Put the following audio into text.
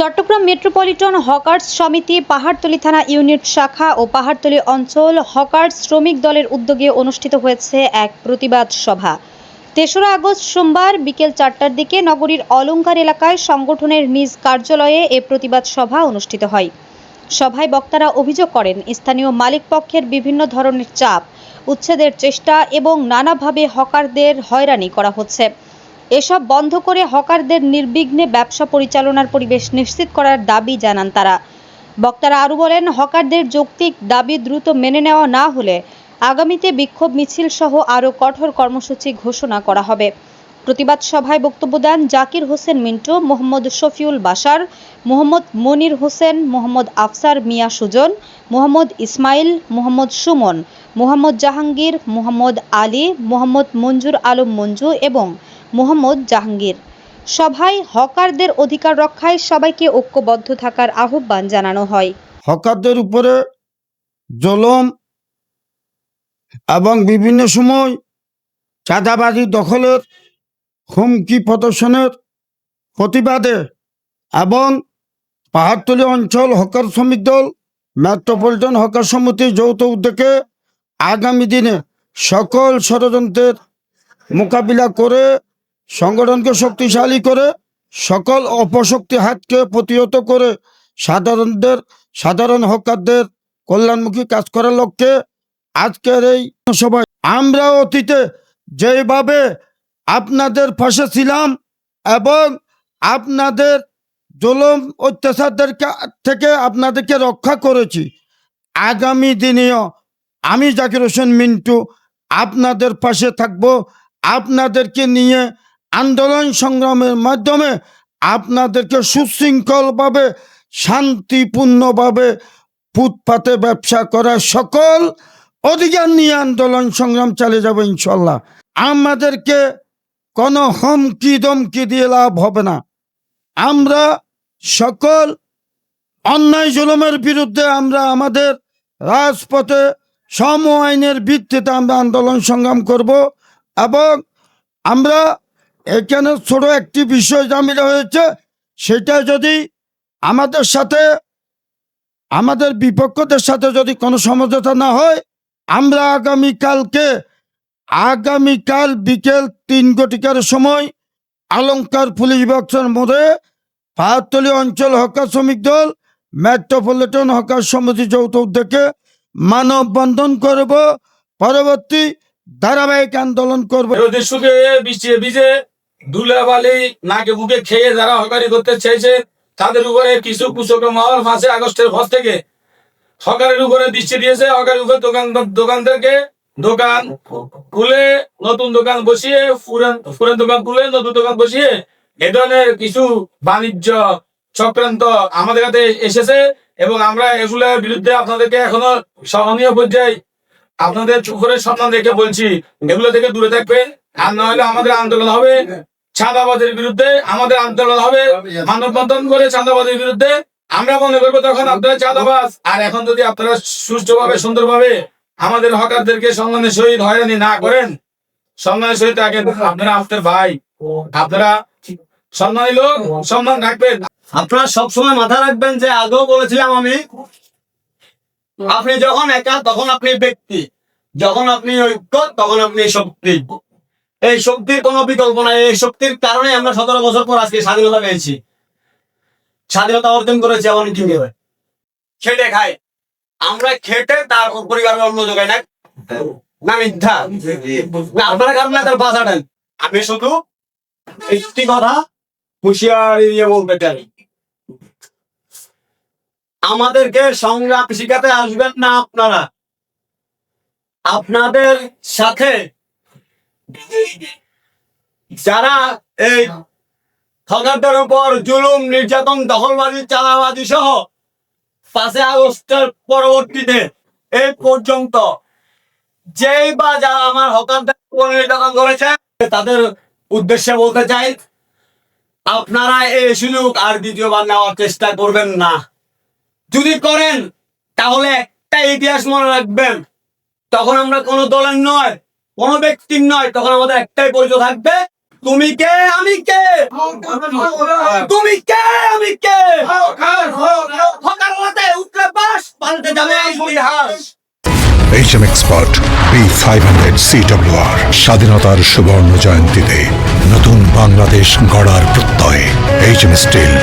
Chittagong metropolitan hawkers সমিতি পাহাড়তলী থানা unit শাখা ও পাহাড়তলী অঞ্চল হকার্স শ্রমিক দলের উদ্যোগে অনুষ্ঠিত হয়েছে এক প্রতিবাদ সভা। ৩রা আগস্ট সোমবার বিকেল ৪টার দিকে নগরীর অলঙ্কার এলাকায় সংগঠনের নিজ কার্যালয়ে এ প্রতিবাদ সভা অনুষ্ঠিত হয়। সভায় বক্তারা অভিযোগ করেন, স্থানীয় মালিক পক্ষের বিভিন্ন ধরনের চাপ, উচ্ছেদের চেষ্টা এবং নানাভাবে হকারদের হয়রানি করা হচ্ছে। এসব বন্ধ করে হকারদের নির্বিঘ্নে ব্যবসা পরিচালনার পরিবেশ নিশ্চিত করার দাবি জানান তারা। বক্তারা আরও বলেন, হকারদের যৌক্তিক দাবি দ্রুত মেনে নেওয়া না হলে আগামীতে বিক্ষোভ মিছিল সহ আরও কঠোর কর্মসূচি ঘোষণা করা হবে। প্রতিবাদ সভায় বক্তব্য দেন জাকির হোসেন মিন্টু, মোহাম্মদ শফিউল বাশার, মোহাম্মদ মনির হোসেন, মোহাম্মদ আফসার মিয়া সুজন, মোহাম্মদ ইসমাইল, মোহাম্মদ সুমন, মোহাম্মদ জাহাঙ্গীর, মোহাম্মদ আলী, মোহাম্মদ মঞ্জুর আলম মঞ্জু এবং মোহাম্মদ জাহাঙ্গীর। সভায় হকারদের অধিকার রক্ষায় সবাইকে ঐক্যবদ্ধ থাকার আহ্বান জানানো হয়। হকারদের উপরে জুলুম এবং বিভিন্ন সময় চাঁদাবাজি দখলের হুমকি প্রদর্শনের প্রতিবাদে এবং পাহাড়তলী অঞ্চল হকার শ্রমিক দল মেট্রোপলিটন হকার সমিতির যৌথ উদ্যোগে আগামী দিনে সকল ষড়যন্ত্রের মোকাবিলা করে সংগঠনকে শক্তিশালী করে সকল অপশক্তি হাতকে প্রতিহত করে সাধারণ হকারদের কল্যাণমুখী কাজ করার লক্ষ্যে আজকের এই সভায় আমরা অতীতে যেভাবে আপনাদের পাশে ছিলাম এবং আপনাদের জুলুম অত্যাচারদের থেকে আপনাদেরকে রক্ষা করেছি, আগামী দিনেও আমি জাকির হোসেন মিন্টু আপনাদের পাশে থাকব। আপনাদেরকে নিয়ে আন্দোলন সংগ্রামের মাধ্যমে আপনাদেরকে সুশৃঙ্খলভাবে শান্তিপূর্ণভাবে ফুটপাতে ব্যবসা করার সকল অধিকার নিয়ে আন্দোলন সংগ্রাম চালিয়ে যাব ইনশাল্লাহ। আমাদেরকে কোনো হুমকি দমকি দিয়ে লাভ হবে না। আমরা সকল অন্যায় জুলুমের বিরুদ্ধে আমরা আমাদের রাজপথে সম আইনের ভিত্তিতে আমরা আন্দোলন সংগ্রাম করব এবং আমরা এখানে ছোট একটি বিষয় জামিলা হয়েছে, সেটা যদি আমাদের সাথে আমাদের বিপক্ষদের সাথে যদি কোনো সমঝোতা না হয়, আমরা আগামীকাল বিকেল 3 সময় অলঙ্কার পুলিশ বক্সের মধ্যে পাহাড়তলী অঞ্চল হকার শ্রমিক দল মেট্রোপলিটন হকার সমিতি যৌথ উদ্যোগে মানববন্ধন করব, পরবর্তী ধারাবাহিক আন্দোলন করব। ভিজে ধুলাবালি নাকে বুকে খেয়ে যারা হকারি করতে চেয়েছে তাদের উপরে কিছু কুচক মহল 5 আগস্টের পর থেকে হকারের উপরে দৃষ্টি দিয়েছে। হকারের উপরে দোকানদারকে দোকান খুলে নতুন দোকান বসিয়ে পুরান দোকান খুলে নতুন দোকান বসিয়ে এ ধরনের কিছু বাণিজ্য চক্রান্ত আমাদের কাছে এসেছে এবং আমরা এগুলোর বিরুদ্ধে আপনাদেরকে এখনো সহনীয় পর্যায়ে আপনাদের চোখের সম্মান রেখে বলছি, এগুলো থেকে দূরে থাকবেন। আর না হলে আমাদের আন্দোলন হবে চাঁদাবাজের বিরুদ্ধে, আমাদের আন্দোলন হবে মানববন্ধন করে চাঁদাবাজের বিরুদ্ধে। আমরা মনে করবো তখন আপনারা চাঁদাবাজ। আর এখন যদি আপনারা সুষ্ঠুভাবে সুন্দরভাবে আমাদের হকারদেরকে সম্মানের সহিত হয়রানি না করেন, সম্মানের সহিত থাকেন, আপনারা আপনার ভাই, আপনারা সম্মানী লোক, সম্মান রাখবেন। আপনারা সবসময় মাথা রাখবেন যে আগেও বলেছিলাম আমি, আপনি যখন একা তখন আপনি ব্যক্তি, যখন আপনি ঐক্য তখন আপনি শক্তি। এই শক্তির কোনো বিকল্প নাই। এই শক্তির কারণে আমরা 17 বছর পর আজকে স্বাধীনতা পেয়েছি, স্বাধীনতা অর্জন করেছি। এমন কি খেটে খাই আমরা, খেটে তার পরিবারের অন্য যোগায় না মিথ্যা না। আপনারা কারণে তার বাসা দেন। আমি শুধু একটি কথা হুঁশিয়ারি দিয়ে বলতে চাই, আমাদেরকে সংগ্রাম শিখাতে আসবেন না। আপনাদের সাথে যারা এই হকারদের উপর জুলুম, নির্যাতন, দখলবাজি, চাঁদাবাজি সহ 5 আগস্টের পরবর্তীতে এই পর্যন্ত যেই বা যারা আমার হকারদের উপর নির্যাতন করেছে তাদের উদ্দেশ্যে বলতে চাই, আপনারা এই সুযোগ আর দ্বিতীয়বার নেওয়ার চেষ্টা করবেন না। যদি করেন তাহলে একটা ইতিহাস মনে রাখবেন, তখন আমরা কোনো দলের নয়, কোনো ব্যক্তির নয়, তখন আমাদের একটাই পরিচয় থাকবে, তুমি কে আমি কে, তুমি কে আমি কে, হকার হতে উঠলে বাস পাল্টে যাবে ইতিহাস। HM Expert B500 CWR স্বাধীনতার সুবর্ণ জয়ন্তীতে নতুন বাংলাদেশ গড়ার প্রত্যয়। HM Steel